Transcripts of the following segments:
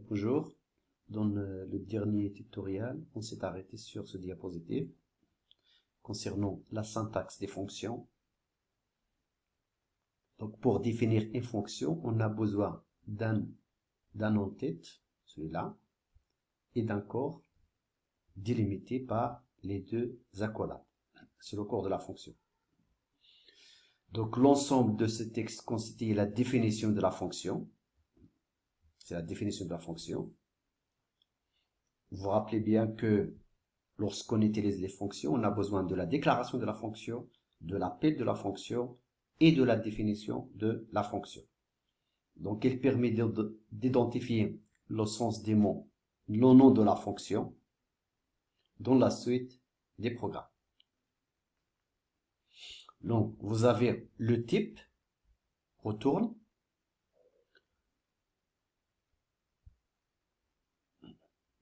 Bonjour, dans le dernier tutoriel, on s'est arrêté sur ce diapositive concernant la syntaxe des fonctions. Donc pour définir une fonction, on a besoin d'un en-tête, celui-là, et d'un corps délimité par les deux accolades. C'est le corps de la fonction. Donc l'ensemble de ce texte constitue la définition de la fonction. C'est la définition de la fonction. Vous vous rappelez bien que lorsqu'on utilise les fonctions, on a besoin de la déclaration de la fonction, de l'appel de la fonction et de la définition de la fonction. Donc, elle permet d'identifier le sens des mots, le nom de la fonction dans la suite des programmes. Donc, vous avez le type, retourne.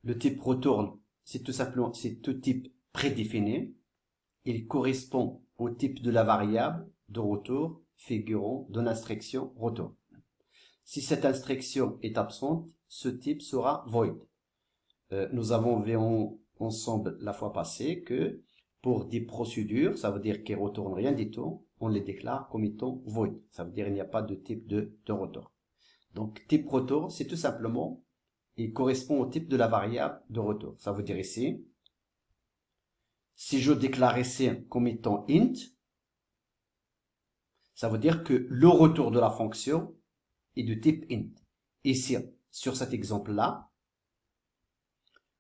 Le type retourne, c'est tout simplement, c'est tout type prédéfini. Il correspond au type de la variable de retour figurant dans l'instruction retour. Si cette instruction est absente, ce type sera void. Nous avons vu ensemble la fois passée que pour des procédures, ça veut dire qu'ils ne retournent rien du tout, on les déclare comme étant void. Ça veut dire qu'il n'y a pas de type de retour. Donc type retour, c'est tout simplement, il correspond au type de la variable de retour. Ça veut dire ici, si je déclare ici comme étant int, ça veut dire que le retour de la fonction est de type int. Ici, sur cet exemple-là,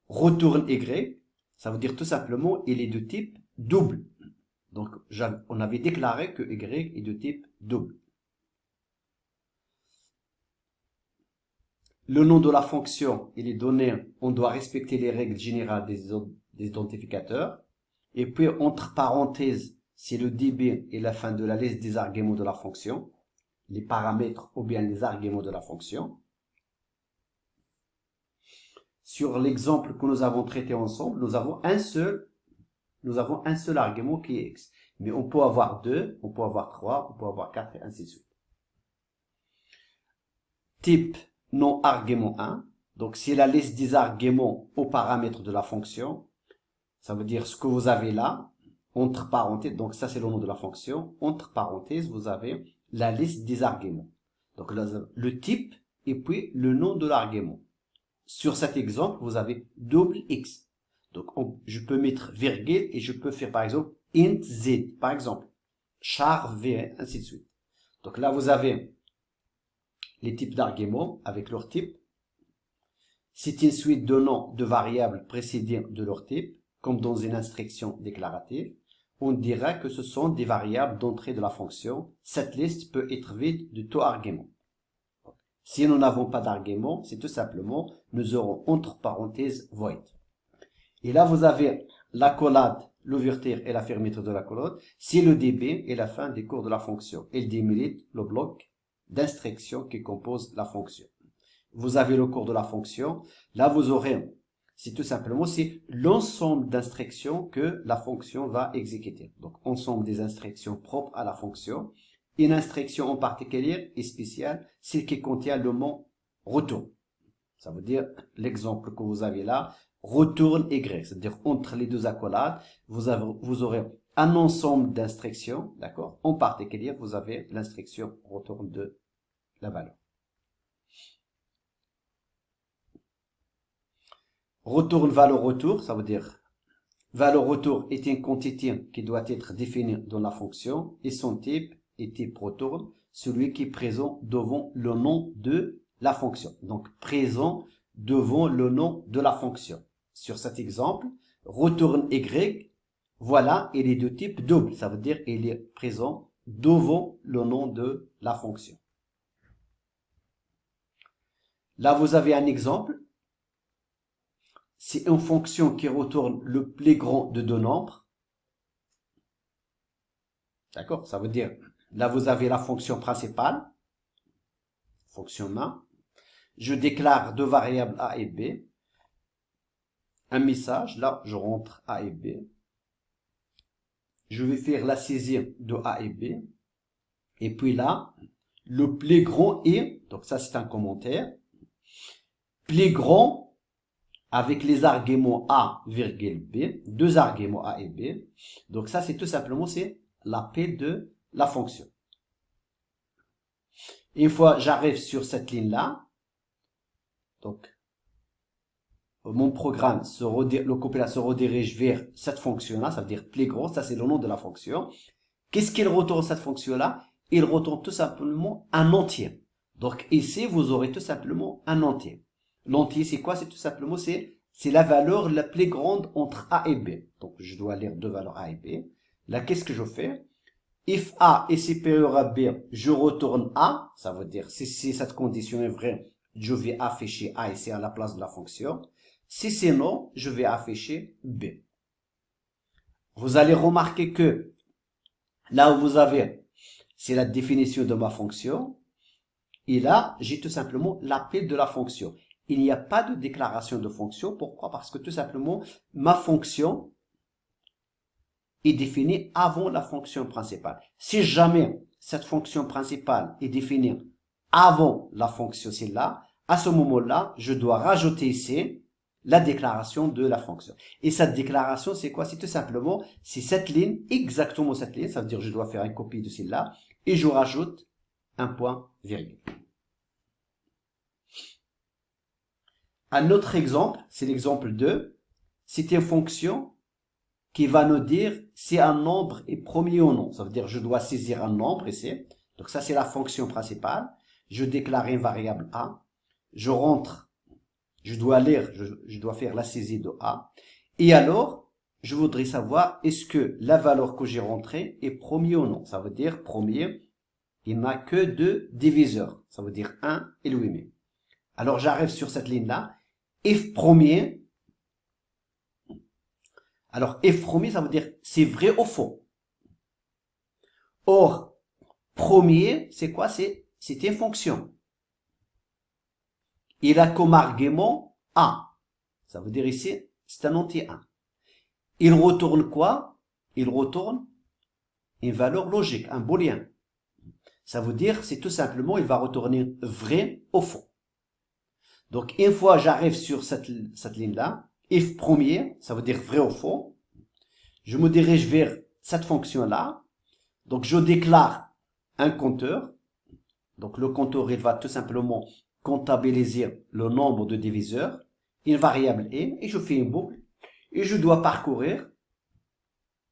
retourne y, ça veut dire tout simplement il est de type double. Donc, on avait déclaré que y est de type double. Le nom de la fonction, il est donné, on doit respecter les règles générales des identificateurs. Et puis, entre parenthèses, c'est le db et la fin de la liste des arguments de la fonction, les paramètres ou bien les arguments de la fonction. Sur l'exemple que nous avons traité ensemble, nous avons un seul argument qui est x. Mais on peut avoir 2, on peut avoir 3, on peut avoir 4 et ainsi de suite. Type non argument 1. Donc, c'est la liste des arguments aux paramètres de la fonction. Ça veut dire ce que vous avez là, entre parenthèses. Donc, ça, c'est le nom de la fonction. Entre parenthèses, vous avez la liste des arguments. Donc, là, le type et puis le nom de l'argument. Sur cet exemple, vous avez double x. Donc, je peux mettre virgule et je peux faire, par exemple, int z, par exemple, char v, ainsi de suite. Donc là, vous avez les types d'arguments avec leur type. C'est une suite de noms de variables précédées de leur type, comme dans une instruction déclarative. On dira que ce sont des variables d'entrée de la fonction. Cette liste peut être vide de tout argument. Si nous n'avons pas d'argument, c'est tout simplement, nous aurons entre parenthèses void. Et là, vous avez l'accolade, l'ouverture et la fermeture de l'accolade. C'est le db et la fin des cours de la fonction. Elle délimite le bloc d'instruction qui compose la fonction. Vous avez le cours de la fonction. Là, vous aurez, c'est tout simplement, c'est l'ensemble d'instructions que la fonction va exécuter. Donc, ensemble des instructions propres à la fonction. Une instruction en particulier et spéciale, celle qui contient le mot retour. Ça veut dire, l'exemple que vous avez là, retourne y, c'est-à-dire entre les deux accolades, vous aurez un ensemble d'instructions, d'accord? En particulier, vous avez l'instruction retourne de la valeur. Retourne valeur retour, ça veut dire valeur retour est une quantité qui doit être définie dans la fonction et son type est type retourne, celui qui est présent devant le nom de la fonction. Donc présent devant le nom de la fonction. Sur cet exemple, retourne y, voilà, il est de type double, ça veut dire il est présent devant le nom de la fonction. Là, vous avez un exemple. C'est une fonction qui retourne le plus grand de deux nombres. D'accord? Ça veut dire, là, vous avez la fonction principale, fonction main. Je déclare deux variables a et b. Un message, là, je rentre a et b. Je vais faire la saisie de a et b. Et puis là, le plus grand est, donc ça c'est un commentaire. plus grand avec les arguments A, virgule B, deux arguments A et B. Donc ça, c'est tout simplement, c'est l'appel de la fonction. Une fois j'arrive sur cette ligne-là, donc mon programme, le compilateur se redirige vers cette fonction-là, ça veut dire plus grand, ça c'est le nom de la fonction. Qu'est-ce qu'il retourne cette fonction-là? Il retourne tout simplement un entier. Donc ici, vous aurez tout simplement un entier. L'entier, c'est quoi? C'est tout simplement, c'est la valeur la plus grande entre A et B. Donc je dois lire deux valeurs A et B. Là, qu'est-ce que je fais? If A est supérieur à B, je retourne A. Ça veut dire, si cette condition est vraie, je vais afficher A ici à la place de la fonction. Si c'est non, je vais afficher B. Vous allez remarquer que là où vous avez, c'est la définition de ma fonction. Et là, j'ai tout simplement l'appel de la fonction. Il n'y a pas de déclaration de fonction. Pourquoi? Parce que tout simplement, ma fonction est définie avant la fonction principale. Si jamais cette fonction principale est définie avant la fonction celle-là, à ce moment-là, je dois rajouter ici la déclaration de la fonction. Et cette déclaration, c'est quoi? C'est tout simplement, c'est cette ligne, exactement cette ligne, ça veut dire que je dois faire une copie de celle-là, et je rajoute un point virgule. Un autre exemple, c'est l'exemple 2, c'est une fonction qui va nous dire si un nombre est premier ou non. Ça veut dire que je dois saisir un nombre ici. Donc ça, c'est la fonction principale. Je déclare une variable A. Je rentre, je dois lire, je dois faire la saisie de A. Et alors, je voudrais savoir est-ce que la valeur que j'ai rentrée est premier ou non. Ça veut dire premier, il n'a que deux diviseurs. Ça veut dire 1 et le 8. Alors j'arrive sur cette ligne-là. If premier. Alors if premier, ça veut dire c'est vrai ou faux. Or, premier, c'est quoi? C'est une fonction. Il a comme argument A. Ça veut dire ici, c'est un entier 1. Il retourne quoi? Il retourne une valeur logique, un booléen. Ça veut dire, c'est tout simplement, il va retourner vrai ou faux. Donc, une fois j'arrive sur cette ligne-là, if premier, ça veut dire vrai ou faux, je me dirige vers cette fonction-là. Donc, je déclare un compteur. Donc, le compteur, il va tout simplement comptabiliser le nombre de diviseurs, une variable e, et je fais une boucle, et je dois parcourir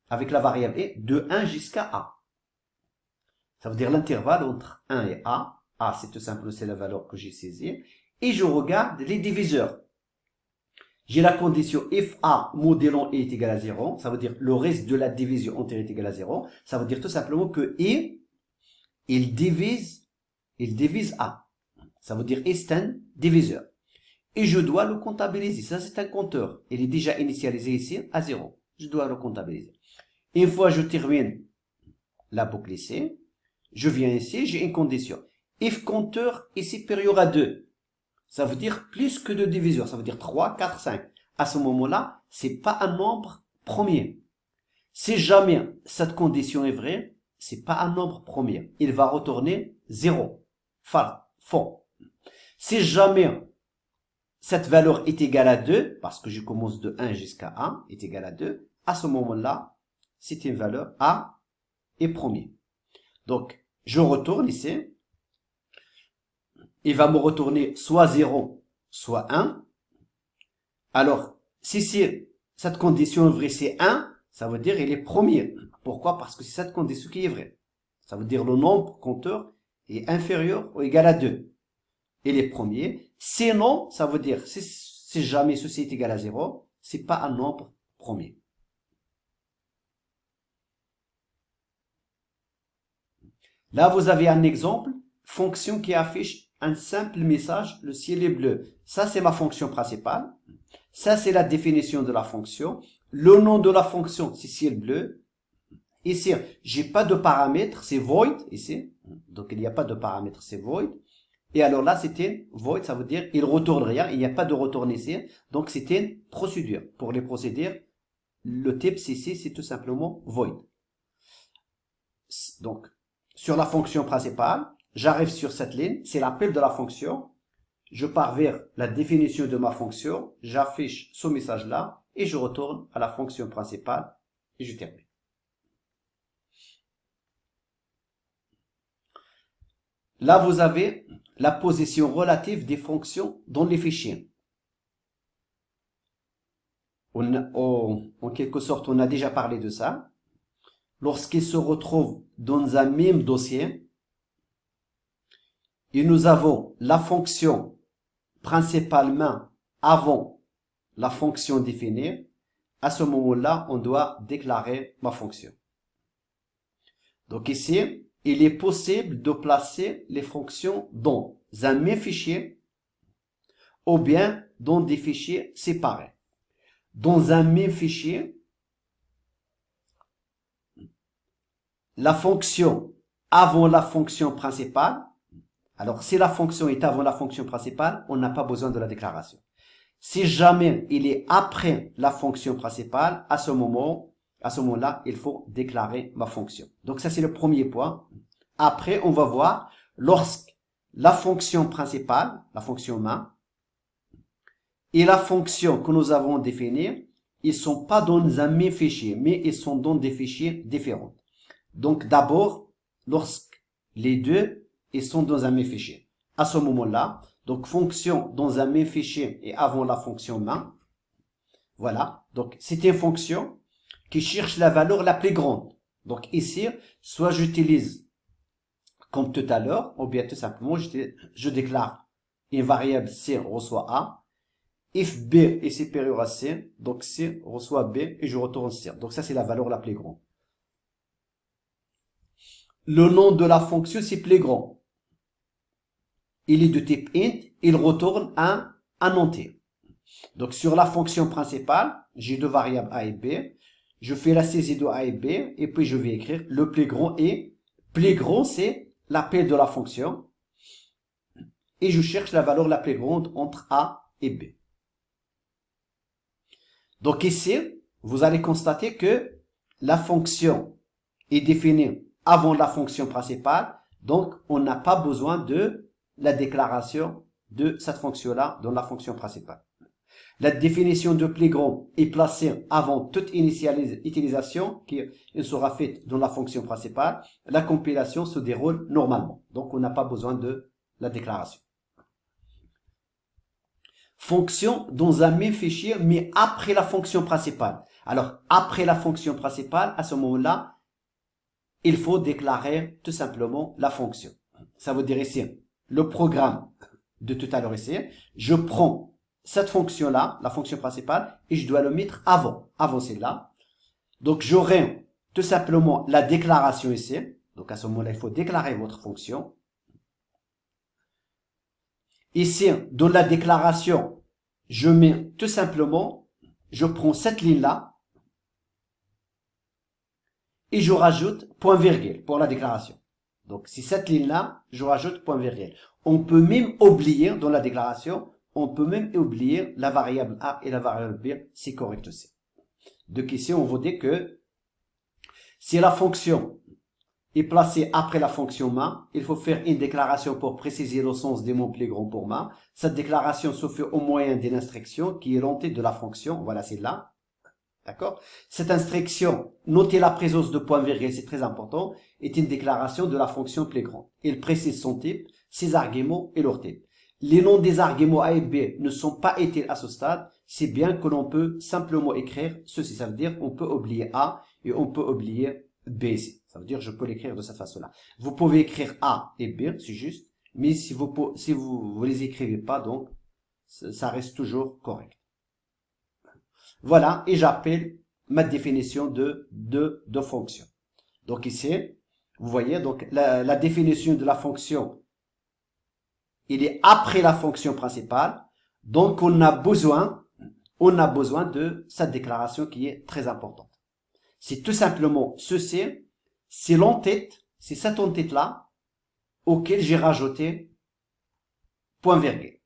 avec la variable e de 1 jusqu'à a. Ça veut dire l'intervalle entre 1 et a. A, c'est tout simplement, c'est la valeur que j'ai saisie. Et je regarde les diviseurs. J'ai la condition if a modulo est égal à 0. Ça veut dire le reste de la division entière est égal à 0. Ça veut dire tout simplement que e, il divise a. Ça veut dire e c'est un diviseur. Et je dois le comptabiliser. Ça, c'est un compteur. Il est déjà initialisé ici à 0. Je dois le comptabiliser. Une fois je termine la boucle ici, je viens ici, j'ai une condition. If compteur est supérieur à 2, ça veut dire plus que 2 diviseurs. Ça veut dire 3, 4, 5. À ce moment-là, c'est pas un nombre premier. Si jamais cette condition est vraie, c'est pas un nombre premier. Il va retourner 0. Faux. Si jamais cette valeur est égale à 2, parce que je commence de 1 jusqu'à 1, est égale à 2, à ce moment-là, c'est une valeur A est premier. Donc, je retourne ici. Il va me retourner soit 0, soit 1. Alors, si cette condition est vraie, c'est 1, ça veut dire qu'il est premier. Pourquoi? Parce que c'est cette condition qui est vraie. Ça veut dire le nombre compteur est inférieur ou égal à 2. Il est premier. Sinon, ça veut dire, si jamais ceci est égal à 0, c'est pas un nombre premier. Là, vous avez un exemple, fonction qui affiche un simple message, le ciel est bleu. Ça, c'est ma fonction principale. Ça, c'est la définition de la fonction. Le nom de la fonction, c'est ciel bleu. Ici, j'ai pas de paramètres, c'est void, ici. Donc, il n'y a pas de paramètres, c'est void. Et alors là, c'était void, ça veut dire il retourne rien, il n'y a pas de retour ici. Donc, c'était une procédure. Pour les procédures, le type ici, c'est tout simplement void. Donc, sur la fonction principale, j'arrive sur cette ligne, c'est l'appel de la fonction. je pars vers la définition de ma fonction, j'affiche ce message-là et je retourne à la fonction principale et je termine. Là, vous avez la position relative des fonctions dans les fichiers. En quelque sorte, on a déjà parlé de ça. Lorsqu'ils se retrouvent dans un même dossier, et nous avons la fonction principalement avant la fonction définie, à ce moment-là, on doit déclarer ma fonction. Donc ici, il est possible de placer les fonctions dans un même fichier ou bien dans des fichiers séparés. Dans un même fichier, la fonction avant la fonction principale, alors si la fonction est avant la fonction principale, on n'a pas besoin de la déclaration. Si jamais il est après la fonction principale, à ce moment-là, il faut déclarer ma fonction. Donc ça, c'est le premier point. Après, on va voir, lorsque la fonction principale, la fonction main, et la fonction que nous avons définie, ils sont pas dans un même fichier, mais ils sont dans des fichiers différents. Donc d'abord, lorsque les deux, ils sont dans un même fichier. À ce moment-là, donc fonction dans un même fichier et avant la fonction main, voilà. Donc c'est une fonction qui cherche la valeur la plus grande. Donc ici, soit j'utilise comme tout à l'heure, ou bien tout simplement, je déclare une variable C reçoit A. If B est supérieur à C, donc C reçoit B et je retourne C. Donc ça, c'est la valeur la plus grande. Le nom de la fonction, c'est plus grand. Il est de type int, il retourne un entier. Donc sur la fonction principale, j'ai deux variables A et B. Je fais la saisie de A et B et puis je vais écrire le plus grand et plus grand, c'est l'appel de la fonction. Et je cherche la valeur la plus grande entre A et B. Donc ici, vous allez constater que la fonction est définie avant la fonction principale. Donc, on n'a pas besoin de la déclaration de cette fonction-là dans la fonction principale. La définition de plus grand est placée avant toute utilisation qui sera faite dans la fonction principale. La compilation se déroule normalement. Donc, on n'a pas besoin de la déclaration. Fonction dans un même fichier, mais après la fonction principale. Alors, après la fonction principale, à ce moment-là, il faut déclarer tout simplement la fonction. Ça veut dire ici, le programme de tout à l'heure ici, je prends cette fonction-là, la fonction principale, et je dois le mettre avant celle-là. Donc, j'aurai tout simplement la déclaration ici. Donc, à ce moment-là, il faut déclarer votre fonction. Ici, dans la déclaration, je mets tout simplement, je prends cette ligne-là et je rajoute point virgule pour la déclaration. Donc, c'est cette ligne-là, je rajoute point virgule. On peut même oublier dans la déclaration, on peut même oublier la variable A et la variable B, c'est correct aussi. Donc ici, on vous dit que si la fonction est placée après la fonction main, il faut faire une déclaration pour préciser le sens des mots plus grands pour main. Cette déclaration se fait au moyen d'une instruction qui est l'entête de la fonction. Voilà, c'est là. D'accord? Cette instruction, notez la présence de point virgule, c'est très important, est une déclaration de la fonction plus grande. Il précise son type, ses arguments et leur type. Les noms des arguments A et B ne sont pas utiles à ce stade, c'est bien que l'on peut simplement écrire ceci. Ça veut dire on peut oublier A et on peut oublier B ici. Ça veut dire je peux l'écrire de cette façon-là. Vous pouvez écrire A et B, c'est juste, mais si vous les écrivez pas, donc ça reste toujours correct. Voilà, et j'appelle ma définition de fonction. Donc ici, vous voyez, donc la définition de la fonction, il est après la fonction principale. Donc on a besoin de cette déclaration qui est très importante. C'est tout simplement ceci, c'est l'entête, c'est cette entête-là auquel j'ai rajouté point virgule.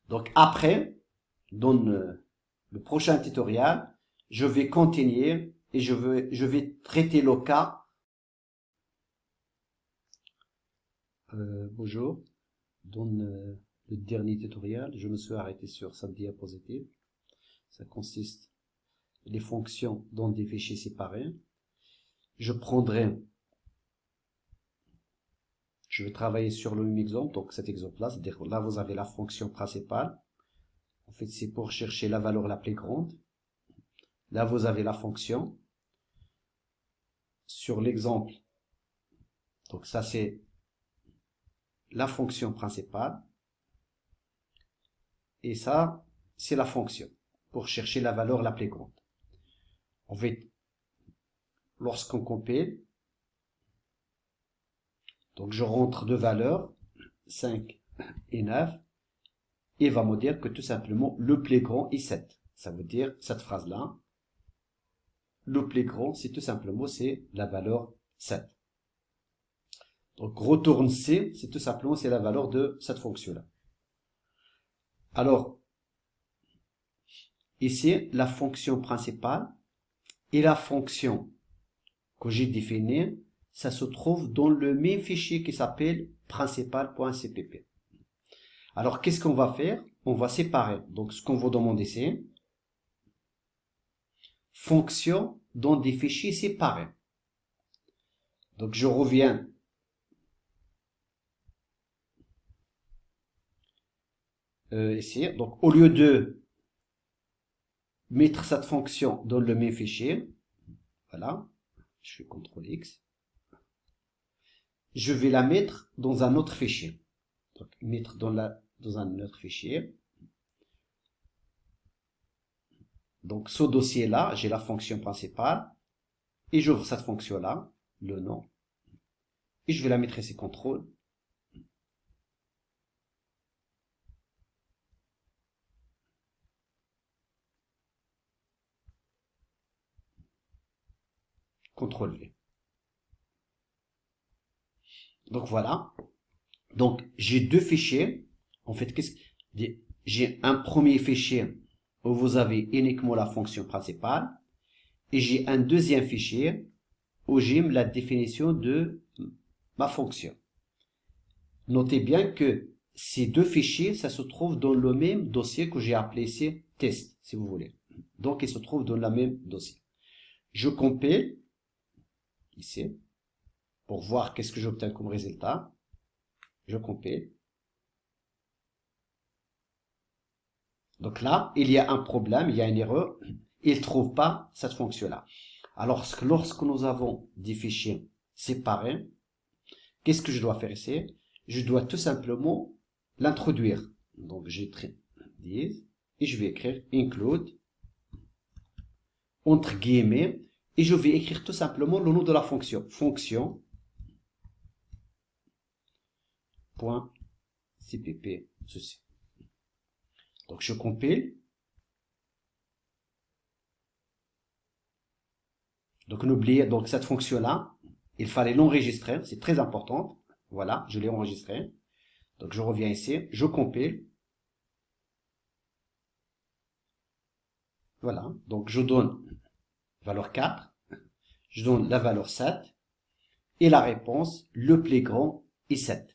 Donc après, dans le prochain tutoriel, je vais continuer et je vais traiter le cas bonjour. Dans le dernier tutoriel, je me suis arrêté sur cette diapositive. Ça consiste les fonctions dans des fichiers séparés. Je vais travailler sur le même exemple, donc cet exemple-là, c'est-à-dire là vous avez la fonction principale. En fait, c'est pour chercher la valeur la plus grande. Là, vous avez la fonction. Sur l'exemple, donc ça c'est la fonction principale. Et ça, c'est la fonction pour chercher la valeur la plus grande. En fait, lorsqu'on compile, donc je rentre deux valeurs, 5 et 9, et il va me dire que tout simplement le plus grand est 7. Ça veut dire cette phrase-là, le plus grand, c'est tout simplement c'est la valeur 7. Donc retourne C, c'est tout simplement c'est la valeur de cette fonction-là. Alors, ici, la fonction principale et la fonction que j'ai définie, ça se trouve dans le même fichier qui s'appelle principal.cpp. Alors, qu'est-ce qu'on va faire? On va séparer. Donc, ce qu'on va demander, c'est fonction dans des fichiers séparés. Donc, je reviens ici. Donc, au lieu de mettre cette fonction dans le même fichier, voilà, je fais CTRL X, je vais la mettre dans un autre fichier. Donc, mettre dans un autre fichier. Donc, ce dossier-là, j'ai la fonction principale, et j'ouvre cette fonction-là, le nom, et je vais la mettre ici, CTRL. CTRL V. Donc voilà. Donc j'ai deux fichiers. En fait, j'ai un premier fichier où vous avez uniquement la fonction principale, et j'ai un deuxième fichier où j'ai la définition de ma fonction. Notez bien que ces deux fichiers, ça se trouve dans le même dossier que j'ai appelé ici test, si vous voulez. Donc ils se trouvent dans le même dossier. Je compile ici pour voir qu'est-ce que j'obtiens comme résultat. Je compile. Donc là, il y a un problème, il y a une erreur. Il ne trouve pas cette fonction-là. Alors, lorsque nous avons des fichiers séparés, qu'est-ce que je dois faire ici? Je dois tout simplement l'introduire. Donc, j'écris 10 et je vais écrire include entre guillemets et je vais écrire tout simplement le nom de la fonction. Fonction .cpp ceci. Donc je compile. Donc n'oubliez donc cette fonction là, il fallait l'enregistrer, c'est très important. Voilà, je l'ai enregistré. Donc je reviens ici, je compile. Voilà, donc je donne valeur 4, je donne la valeur 7 et la réponse le plus grand est 7.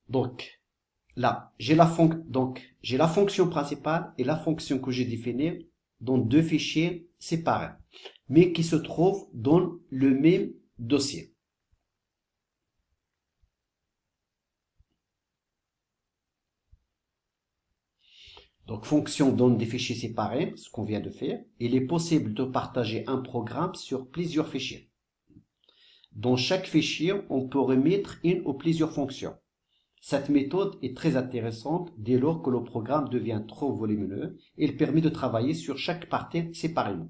Donc là, j'ai la fonction principale et la fonction que j'ai définie dans deux fichiers séparés, mais qui se trouvent dans le même dossier. Donc, fonction donne des fichiers séparés, ce qu'on vient de faire. Il est possible de partager un programme sur plusieurs fichiers. Dans chaque fichier, on peut remettre une ou plusieurs fonctions. Cette méthode est très intéressante dès lors que le programme devient trop volumineux. Il permet de travailler sur chaque partie séparément.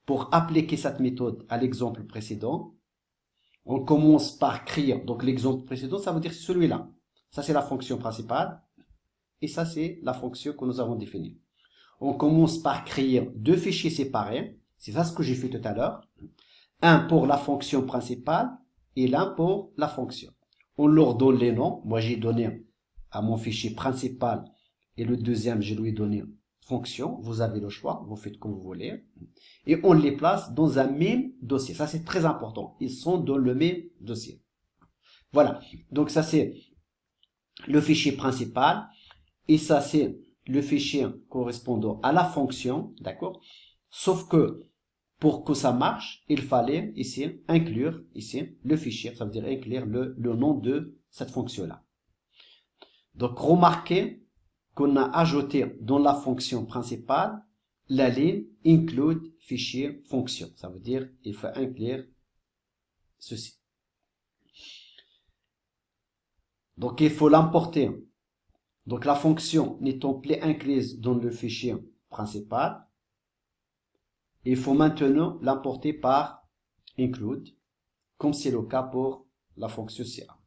Pour appliquer cette méthode à l'exemple précédent, on commence par écrire, donc l'exemple précédent, ça veut dire celui-là. Ça, c'est la fonction principale. Et ça, c'est la fonction que nous avons définie. On commence par créer deux fichiers séparés. C'est ça ce que j'ai fait tout à l'heure. Un pour la fonction principale et l'un pour la fonction. On leur donne les noms. Moi, j'ai donné à mon fichier principal et le deuxième, je lui ai donné fonctions, vous avez le choix, vous faites comme vous voulez, et on les place dans un même dossier. Ça, c'est très important. Ils sont dans le même dossier. Voilà. Donc, ça, c'est le fichier principal, et ça, c'est le fichier correspondant à la fonction, d'accord? Sauf que, pour que ça marche, il fallait ici inclure ici le fichier, ça veut dire inclure le nom de cette fonction-là. Donc, remarquez qu'on a ajouté dans la fonction principale la ligne include fichier fonction. Ça veut dire il faut inclure ceci. Donc, il faut l'importer. Donc, la fonction n'étant plus incluse dans le fichier principal, il faut maintenant l'importer par include, comme c'est le cas pour la fonction CA.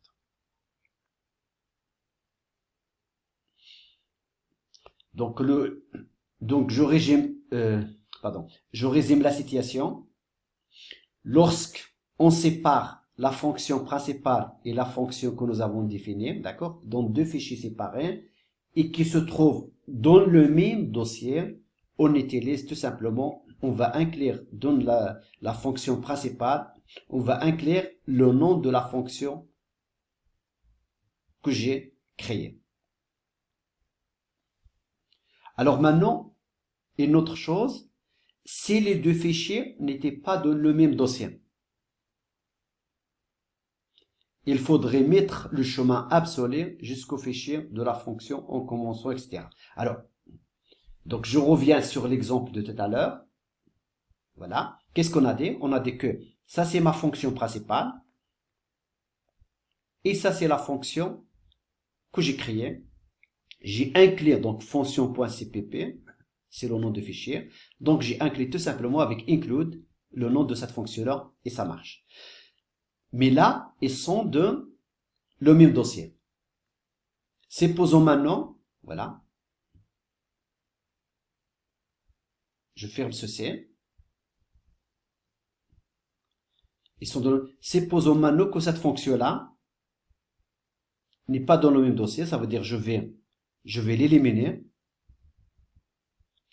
Donc, je résume la situation. Lorsqu'on sépare la fonction principale et la fonction que nous avons définie, d'accord, dans deux fichiers séparés et qui se trouvent dans le même dossier, on utilise tout simplement, on va inclure dans la fonction principale, on va inclure le nom de la fonction que j'ai créée. Alors maintenant, une autre chose, si les deux fichiers n'étaient pas dans le même dossier, il faudrait mettre le chemin absolu jusqu'au fichier de la fonction en commençant, etc. Alors, donc je reviens sur l'exemple de tout à l'heure. Voilà. Qu'est-ce qu'on a dit? On a dit que ça c'est ma fonction principale et ça c'est la fonction que j'ai créée. J'ai inclus donc fonction.cpp, c'est le nom du fichier. Donc j'ai inclus tout simplement avec include le nom de cette fonction-là et ça marche. Mais là, ils sont dans le même dossier. Supposons maintenant, voilà, je ferme ceci. Supposons maintenant que cette fonction-là n'est pas dans le même dossier, ça veut dire je vais l'éliminer,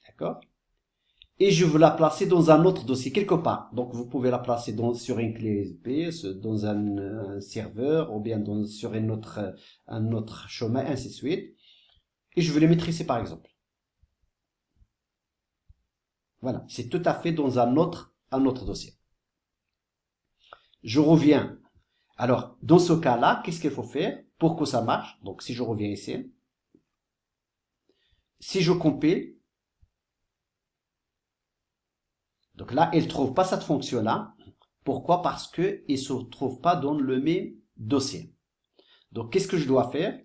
d'accord? Et je veux la placer dans un autre dossier quelque part. Donc vous pouvez la placer sur une clé USB, dans un serveur, ou bien sur un autre chemin, ainsi de suite. Et je veux les mettre ici par exemple. Voilà, c'est tout à fait dans un autre dossier. Je reviens. Alors, dans ce cas-là, qu'est-ce qu'il faut faire pour que ça marche? Donc, si je reviens ici, si je compile, donc là, il ne trouve pas cette fonction-là. Pourquoi? Parce qu'il ne se trouve pas dans le même dossier. Donc, qu'est-ce que je dois faire?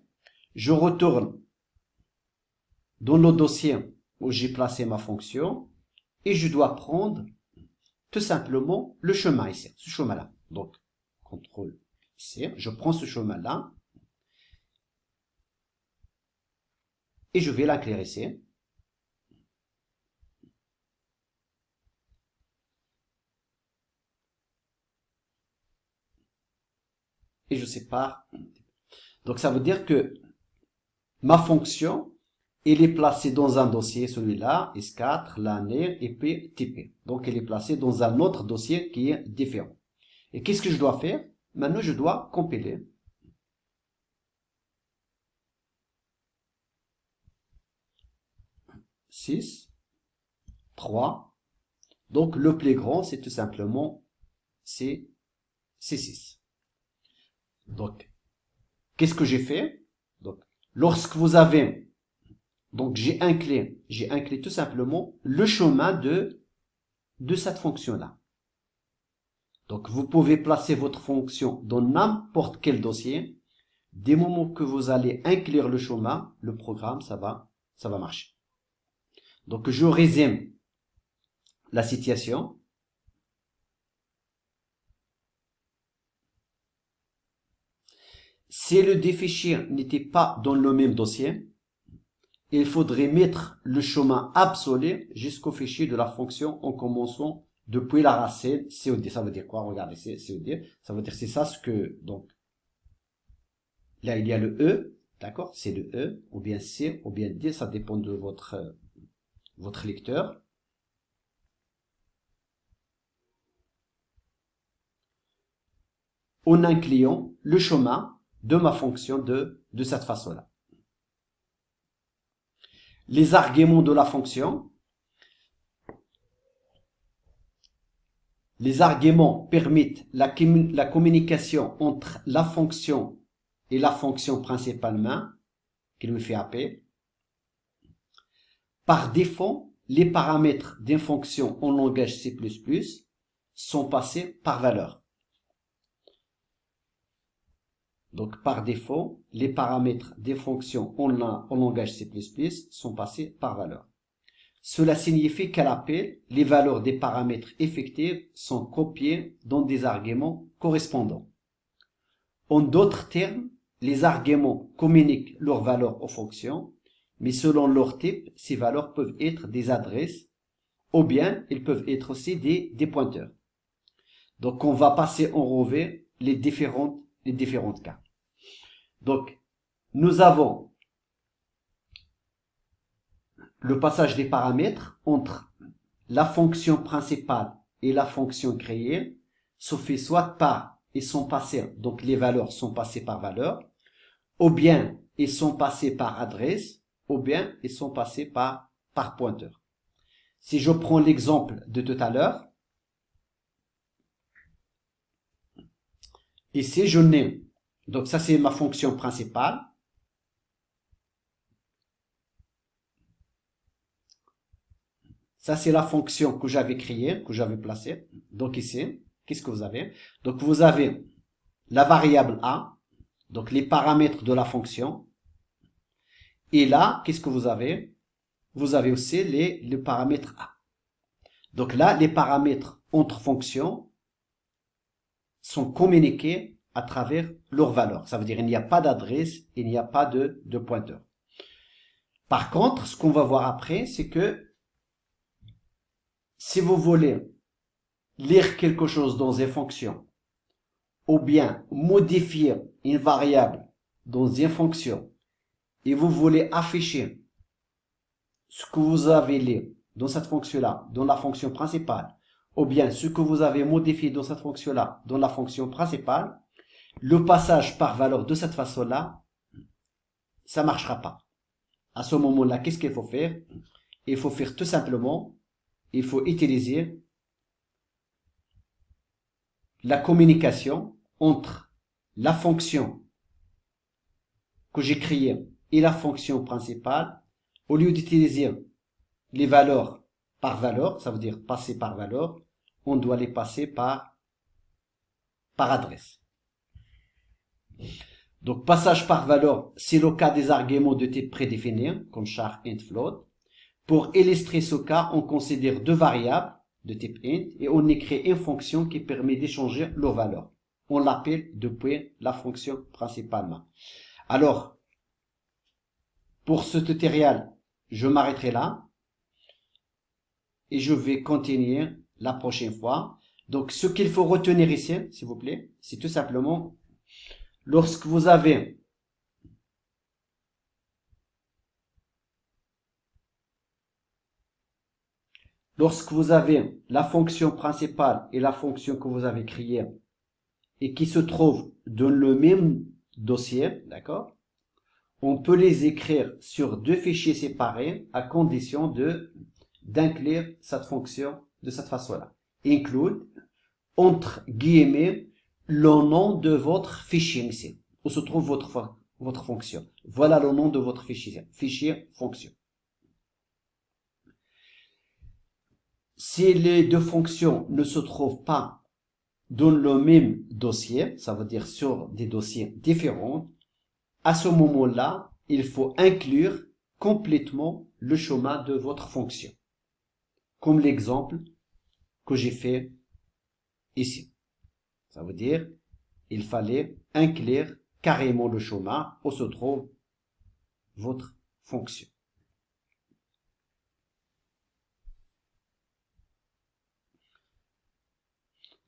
Je retourne dans le dossier où j'ai placé ma fonction et je dois prendre tout simplement le chemin ici, ce chemin-là. Donc, CTRL C, je prends ce chemin-là et je vais l'inclure ici. Et je sépare. Donc, ça veut dire que ma fonction, elle est placée dans un dossier, celui-là, S4, l'année, et puis TP. Donc, elle est placée dans un autre dossier qui est différent. Et qu'est-ce que je dois faire? Maintenant, je dois compiler. « 6, 3. Donc, le plus grand, c'est tout simplement c'est 6. Donc, qu'est-ce que j'ai fait? Donc, lorsque vous avez, donc j'ai inclus tout simplement le chemin de cette fonction-là. Donc, vous pouvez placer votre fonction dans n'importe quel dossier. Dès le moment que vous allez inclure le chemin, le programme, ça va marcher. Donc, je résume la situation. Si le deux fichiers n'était pas dans le même dossier, il faudrait mettre le chemin absolu jusqu'au fichier de la fonction en commençant depuis la racine COD. Ça veut dire quoi? Regardez, c'est COD. Ça veut dire c'est ça ce que, donc, là il y a le E, d'accord? C'est le E, ou bien C, ou bien D, ça dépend de votre votre lecteur. En incluant le chemin de ma fonction de cette façon-là. Les arguments de la fonction. Les arguments permettent la communication entre la fonction et la fonction principalement, qui lui fait appel. Par défaut, les paramètres d'une fonction en langage C++ sont passés par valeur. Donc, par défaut, les paramètres des fonctions en langage C++ sont passés par valeur. Cela signifie qu'à l'appel, les valeurs des paramètres effectifs sont copiées dans des arguments correspondants. En d'autres termes, les arguments communiquent leurs valeurs aux fonctions, mais selon leur type, ces valeurs peuvent être des adresses, ou bien ils peuvent être aussi des pointeurs. Donc, on va passer en revue les différents cas. Donc, nous avons le passage des paramètres entre la fonction principale et la fonction créée se fait soit par, ils sont passés, donc les valeurs sont passées par valeur, ou bien ils sont passés par adresse, ou bien ils sont passés par pointeur. Si je prends l'exemple de tout à l'heure, ici je n'ai, donc ça c'est ma fonction principale. Ça c'est la fonction que j'avais créée, que j'avais placée. Donc ici, qu'est-ce que vous avez? Donc vous avez la variable a, donc les paramètres de la fonction. Et là, qu'est-ce que vous avez? Vous avez aussi les paramètres a. Donc là, les paramètres entre fonctions sont communiqués à travers leur valeur. Ça veut dire qu'il n'y a pas d'adresse, il n'y a pas de pointeur. Par contre, ce qu'on va voir après, c'est que si vous voulez lire quelque chose dans une fonction, ou bien modifier une variable dans une fonction, et vous voulez afficher ce que vous avez lu dans cette fonction-là, dans la fonction principale, ou bien ce que vous avez modifié dans cette fonction-là, dans la fonction principale, le passage par valeur de cette façon-là, ça ne marchera pas. À ce moment-là, qu'est-ce qu'il faut faire? Il faut faire tout simplement, il faut utiliser la communication entre la fonction que j'ai créée et la fonction principale. Au lieu d'utiliser les valeurs par valeur, ça veut dire passer par valeur, on doit les passer par adresse. Donc, passage par valeur, c'est le cas des arguments de type prédéfini, comme char, int, float. Pour illustrer ce cas, on considère deux variables de type int et on écrit une fonction qui permet d'échanger leurs valeurs. On l'appelle depuis la fonction principalement. Alors, pour ce tutoriel, je m'arrêterai là et je vais continuer la prochaine fois. Donc, ce qu'il faut retenir ici, s'il vous plaît, c'est tout simplement lorsque vous avez la fonction principale et la fonction que vous avez créée et qui se trouvent dans le même dossier, d'accord? On peut les écrire sur deux fichiers séparés à condition d'inclure cette fonction de cette façon-là. Include, entre guillemets, le nom de votre fichier ici, où se trouve votre fonction. Voilà le nom de votre fichier fonction. Si les deux fonctions ne se trouvent pas dans le même dossier, ça veut dire sur des dossiers différents, à ce moment-là, il faut inclure complètement le chemin de votre fonction. Comme l'exemple que j'ai fait ici. Ça veut dire, il fallait inclure carrément le chemin où se trouve votre fonction.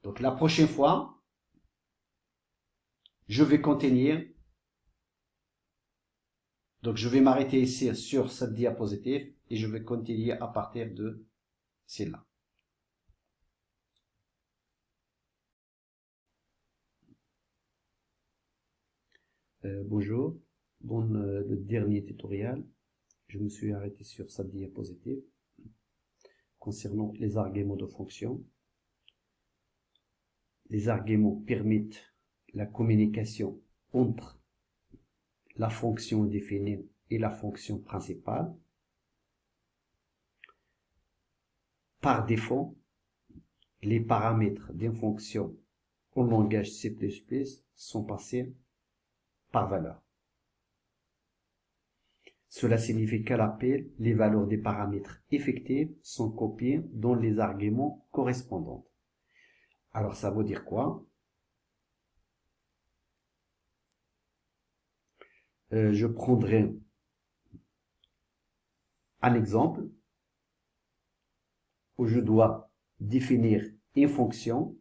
Donc la prochaine fois, je vais continuer Donc, je vais m'arrêter ici sur cette diapositive et je vais continuer à partir de celle-là. Bonjour. Dans le dernier tutoriel, je me suis arrêté sur cette diapositive concernant les arguments de fonction. Les arguments permettent la communication entre la fonction définie et la fonction principale. Par défaut, les paramètres d'une fonction en langage C++ sont passés par valeur. Cela signifie qu'à l'appel, les valeurs des paramètres effectifs sont copiées dans les arguments correspondants. Alors ça veut dire quoi? Je prendrai un exemple où je dois définir une fonction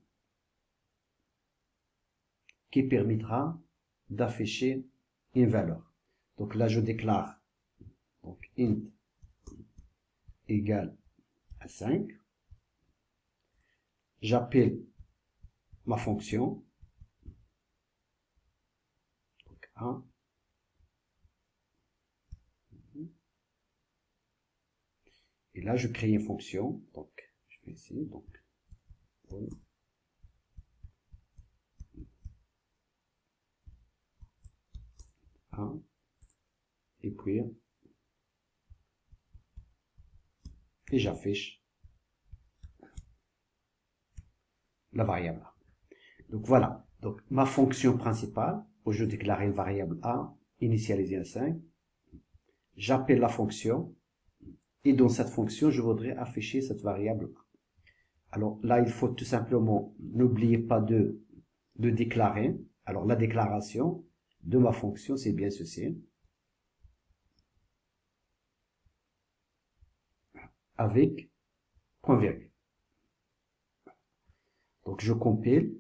qui permettra d'afficher une valeur. Donc là, je déclare donc int égale à 5. J'appelle ma fonction. Donc 1. Et là, je crée une fonction. Donc, je vais essayer. Donc, 1. Et puis, et j'affiche la variable A. Donc voilà. Donc, ma fonction principale, où je déclare une variable A, initialisée à 5. J'appelle la fonction. Et dans cette fonction, je voudrais afficher cette variable A. Alors là, il faut tout simplement, n'oubliez pas de déclarer. Alors la déclaration de ma fonction, c'est bien ceci. Avec point virgule. Donc je compile.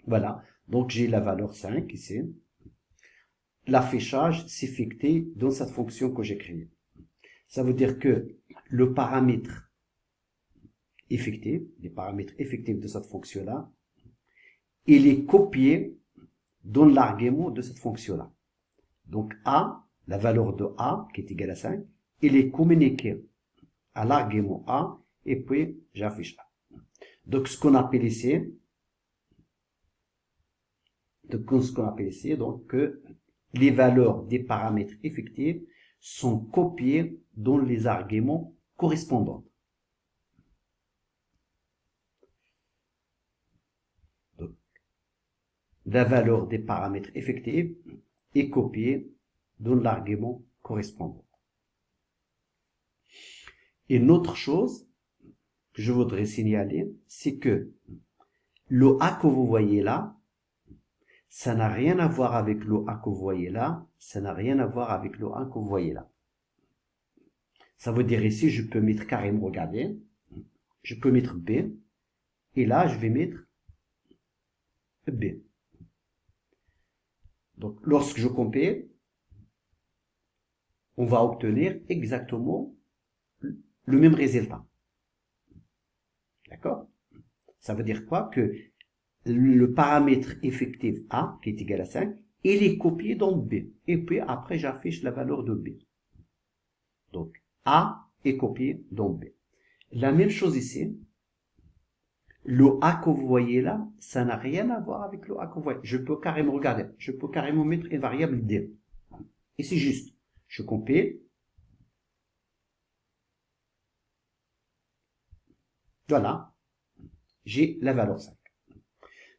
Voilà. Donc j'ai la valeur 5 ici. L'affichage s'effectue dans cette fonction que j'ai créée. Ça veut dire que le paramètre effectif, les paramètres effectifs de cette fonction-là, il est copié dans l'argument de cette fonction-là. Donc A, la valeur de A, qui est égale à 5, il est communiqué à l'argument A, et puis j'affiche A. Donc ce qu'on appelle ici, que les valeurs des paramètres effectifs sont copiées dans les arguments correspondants. Donc, la valeur des paramètres effectifs est copiée dans l'argument correspondant. Et une autre chose que je voudrais signaler, c'est que le A que vous voyez là, ça n'a rien à voir avec le A que vous voyez là, ça n'a rien à voir avec le A que vous voyez là. Ça veut dire ici, je peux mettre carrément, regardez, je peux mettre B, et là, je vais mettre B. Donc, lorsque je compile, on va obtenir exactement le même résultat. D'accord? Ça veut dire quoi? Que le paramètre effectif A, qui est égal à 5, il est copié dans B. Et puis après, j'affiche la valeur de B. Donc, A est copié dans B. La même chose ici. Le A que vous voyez là, ça n'a rien à voir avec le A que vous voyez. Je peux carrément, regarder, je peux carrément mettre une variable D. Et c'est juste. Je compile. Voilà. J'ai la valeur 5.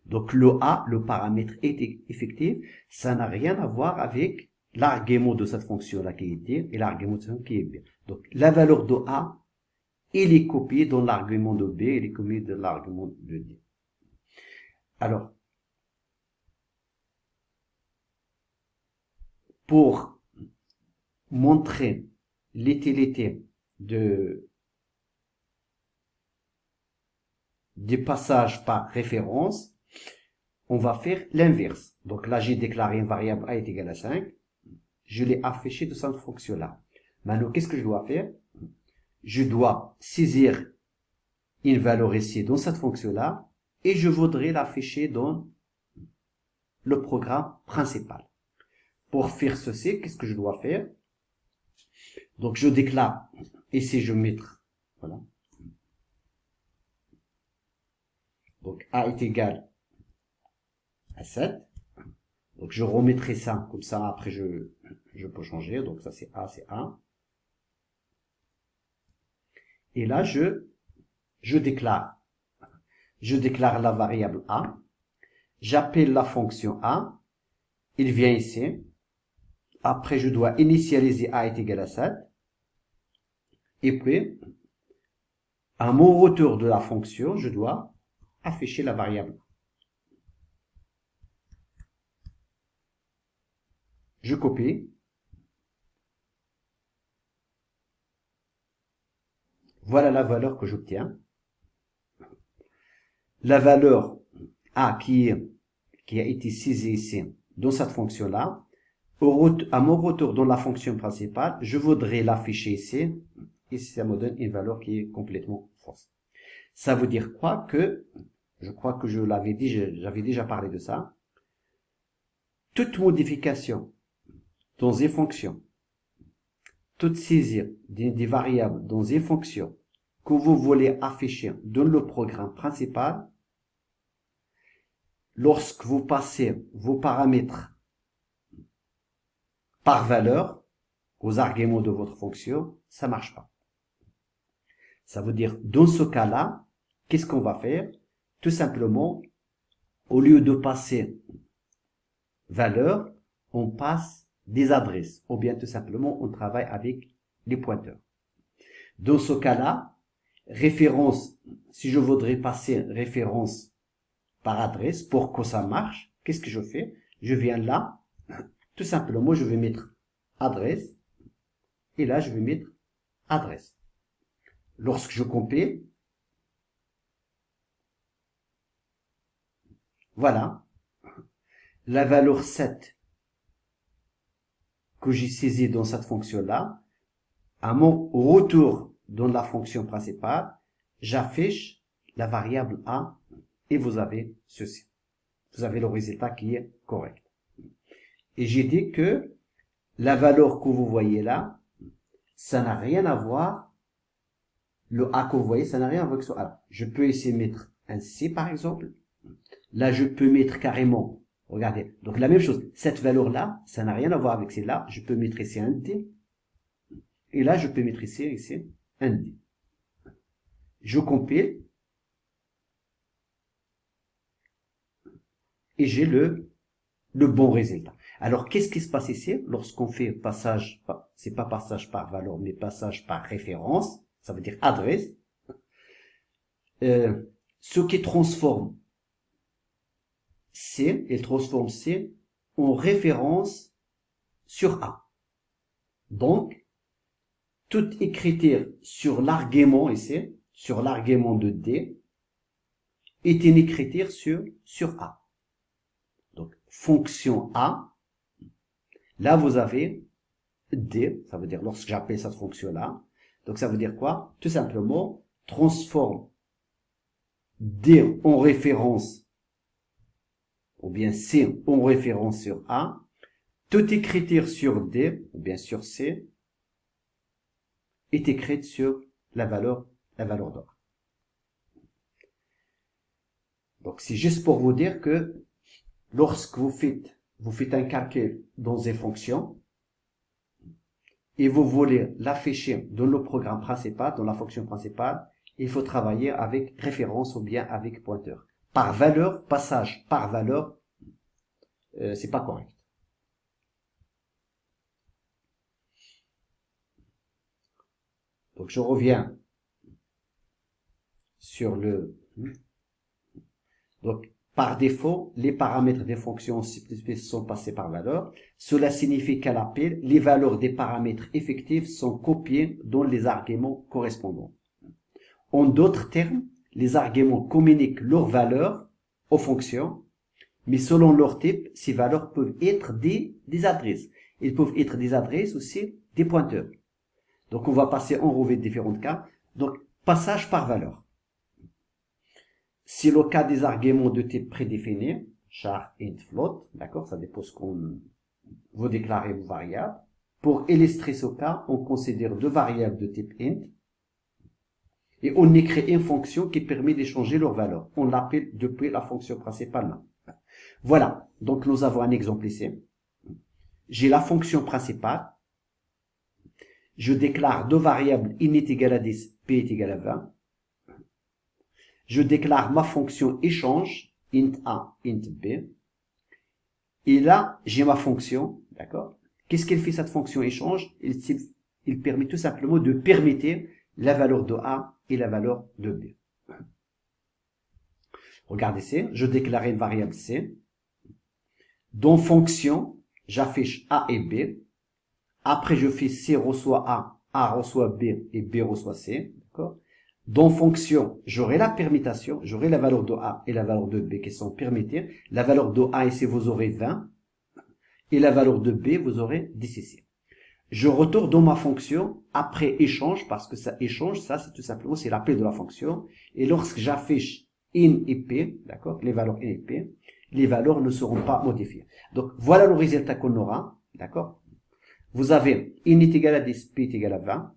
Donc le A, le paramètre effectif, ça n'a rien à voir avec l'argument de cette fonction-là qui est D et l'argument de cette fonction qui est B. Donc la valeur de A, il est copié dans l'argument de B, il est copié dans l'argument de D. Alors, pour montrer l'utilité des passages par référence, on va faire l'inverse. Donc là, j'ai déclaré une variable a est égale à 5. Je l'ai affiché de cette fonction-là. Maintenant, qu'est-ce que je dois faire? Je dois saisir une valeur ici dans cette fonction-là et je voudrais l'afficher dans le programme principal. Pour faire ceci, qu'est-ce que je dois faire? Donc, je déclare ici, je vais mettre, voilà. Donc, a est égal à 7. Donc, je remettrai ça, comme ça, après, je peux changer. Donc, ça, c'est A, c'est A. Et là, je déclare la variable A. J'appelle la fonction A. Il vient ici. Après, je dois initialiser A est égal à 7. Et puis, à mon retour de la fonction, je dois afficher la variable. Je copie. Voilà la valeur que j'obtiens. La valeur A qui a été saisie ici dans cette fonction-là. À mon retour dans la fonction principale, je voudrais l'afficher ici. Et ça me donne une valeur qui est complètement fausse. Ça veut dire quoi? Que, je crois que je l'avais dit, j'avais déjà parlé de ça. Toute modification dans une fonction, toute saisie des variables dans une fonction que vous voulez afficher dans le programme principal, lorsque vous passez vos paramètres par valeur aux arguments de votre fonction, ça marche pas. Ça veut dire, dans ce cas-là, qu'est-ce qu'on va faire? Tout simplement, au lieu de passer valeur, on passe des adresses. Ou bien tout simplement, on travaille avec les pointeurs. Dans ce cas-là, référence, si je voudrais passer référence par adresse pour que ça marche, qu'est-ce que je fais? Je viens là, tout simplement, je vais mettre adresse, et là, je vais mettre adresse. Lorsque je compile, voilà, la valeur 7 que j'ai saisie dans cette fonction-là, à mon retour dans la fonction principale, j'affiche la variable A et vous avez ceci. Vous avez le résultat qui est correct. Et j'ai dit que la valeur que vous voyez là, ça n'a rien à voir, le A que vous voyez, ça n'a rien à voir avec ce A. Je peux essayer de mettre un C par exemple. Là, je peux mettre carrément, regardez, donc la même chose, cette valeur-là, ça n'a rien à voir avec celle-là, je peux mettre ici un D. Et là, je peux mettre ici un D. Je compile. Et j'ai le bon résultat. Alors, qu'est-ce qui se passe ici? Lorsqu'on fait passage, c'est pas passage par valeur, mais passage par référence, ça veut dire adresse, ce qui transforme C, il transforme C en référence sur A. Donc, toute écriture sur l'argument ici, sur l'argument de D, est une écriture sur A. Donc, fonction A, là vous avez D, ça veut dire lorsque j'appelle cette fonction-là, donc ça veut dire quoi? Tout simplement, transforme D en référence, ou bien C en référence sur A, toute écriture sur D, ou bien sur C, est écrite sur la valeur d'or. Donc c'est juste pour vous dire que lorsque vous faites un calcul dans une fonction et vous voulez l'afficher dans le programme principal, dans la fonction principale, il faut travailler avec référence ou bien avec pointeur. Par valeur, passage par valeur, c'est pas correct. Donc je reviens sur le... Donc, par défaut, les paramètres des fonctions sont passés par valeur. Cela signifie qu'à l'appel, les valeurs des paramètres effectifs sont copiées dans les arguments correspondants. En d'autres termes, les arguments communiquent leurs valeurs aux fonctions Mais selon leur type, ces valeurs peuvent être des adresses. Ils peuvent être des adresses aussi des pointeurs. Donc, on va passer en revue de différents cas. Donc, passage par valeur. C'est le cas des arguments de type prédéfini, char, int, float, d'accord, ça dépend ce qu'on vous déclarez vos variables. Pour illustrer ce cas, on considère deux variables de type int et on écrit une fonction qui permet d'échanger leurs valeurs. On l'appelle depuis la fonction principale là. Voilà, donc nous avons un exemple ici. J'ai la fonction principale. Je déclare deux variables int est égal à 10, p est égal à 20. Je déclare ma fonction échange, int a, int b. Et là, j'ai ma fonction, d'accord? Qu'est-ce qu'elle fait cette fonction échange? Il permet tout simplement de permettre la valeur de a et la valeur de b. Regardez ici, je déclare une variable c. Dans fonction, j'affiche a et b. Après, je fais c reçoit a reçoit b et b reçoit c, d'accord? Dans fonction, j'aurai la permutation, j'aurai la valeur de a et la valeur de b qui sont permittées. La valeur de a ici, vous aurez 20. Et la valeur de b, vous aurez 10 ici. Je retourne dans ma fonction après échange, parce que ça échange, ça c'est tout simplement, c'est l'appel de la fonction. Et lorsque j'affiche in et p, d'accord, les valeurs in et p, les valeurs ne seront pas modifiées. Donc voilà le résultat qu'on aura, d'accord. Vous avez in est égal à 10, p est égal à 20.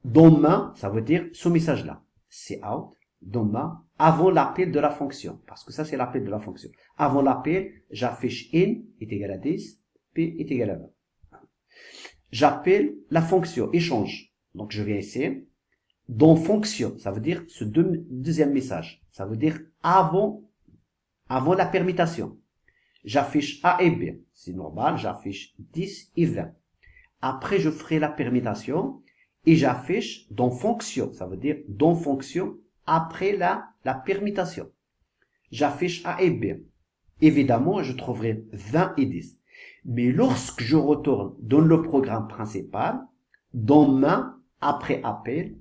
Dans main, ça veut dire ce message-là, c'est out, dans main, avant l'appel de la fonction, parce que ça c'est l'appel de la fonction. Avant l'appel, j'affiche in est égal à 10, p est égal à 20. J'appelle la fonction échange. Donc je viens ici. Dans fonction, ça veut dire ce deuxième message. Ça veut dire avant la permutation. J'affiche A et B. C'est normal, j'affiche 10 et 20. Après, je ferai la permutation et j'affiche dans fonction. Ça veut dire dans fonction après la permutation. J'affiche A et B. Évidemment, je trouverai 20 et 10. Mais lorsque je retourne dans le programme principal, dans main après appel,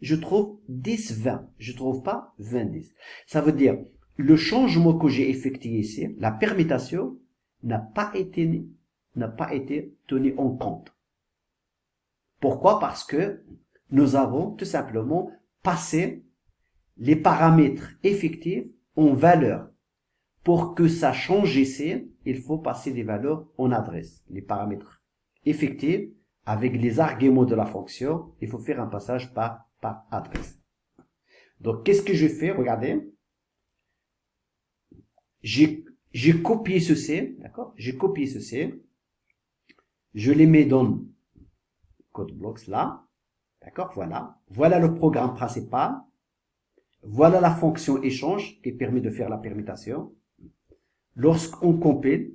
je trouve 10, 20. Je trouve pas 20, 10. Ça veut dire, le changement que j'ai effectué ici, la permutation, n'a pas été tenu en compte. Pourquoi? Parce que nous avons tout simplement passé les paramètres effectifs en valeurs. Pour que ça change ici, il faut passer des valeurs en adresse. Les paramètres effectifs, avec les arguments de la fonction, il faut faire un passage par adresse. Donc, qu'est-ce que je fais? Regardez. J'ai copié ceci, d'accord? J'ai copié ceci. Je les mets dans code blocks là. D'accord? Voilà. Voilà le programme principal. Voilà la fonction échange qui permet de faire la permutation. Lorsqu'on compile,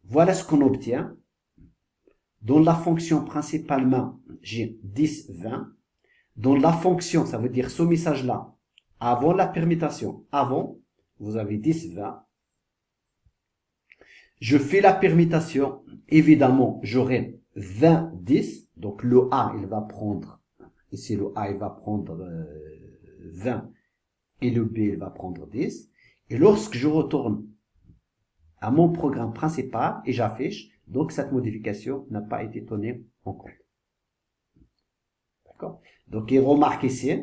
voilà ce qu'on obtient. Dans la fonction principalement, j'ai 10, 20. Dans la fonction, ça veut dire ce message-là, avant la permutation, avant, vous avez 10, 20. Je fais la permutation, évidemment, j'aurai 20, 10. Donc le A, il va prendre, ici le A, il va prendre 20. Et le B, il va prendre 10. Et lorsque je retourne à mon programme principal et j'affiche, donc cette modification n'a pas été tenue en compte. D'accord? Donc, il remarque ici,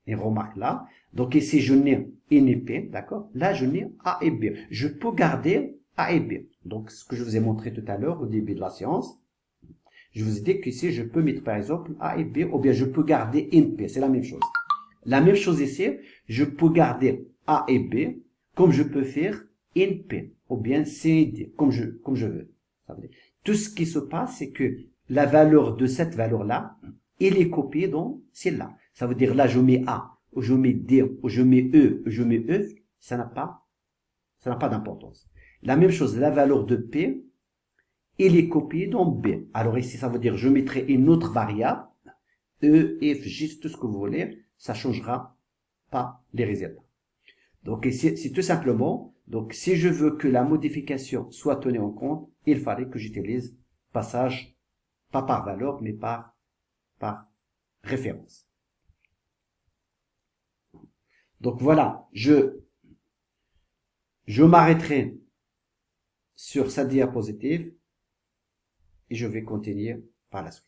il remarque là. Donc, ici, je n'ai in et p, d'accord? Là, je n'ai A et B. Je peux garder A et B. Donc, ce que je vous ai montré tout à l'heure au début de la séance, je vous ai dit qu'ici, je peux mettre par exemple A et B, ou bien je peux garder in p. C'est la même chose. La même chose ici, je peux garder A et B, comme je peux faire in P, ou bien C et D, comme je veux. Ça veut dire, tout ce qui se passe, c'est que la valeur de cette valeur-là, elle est copiée dans celle-là. Ça veut dire, là, je mets A, ou je mets D, ou je mets E, ou je mets E, ça n'a pas d'importance. La même chose, la valeur de P, elle est copiée dans B. Alors ici, ça veut dire, je mettrai une autre variable, E, F, J, tout ce que vous voulez, ça changera pas les résultats. Donc ici, c'est tout simplement, donc si je veux que la modification soit tenue en compte, il fallait que j'utilise passage, pas par valeur, mais par référence. Donc voilà, je m'arrêterai sur cette diapositive et je vais continuer par la suite.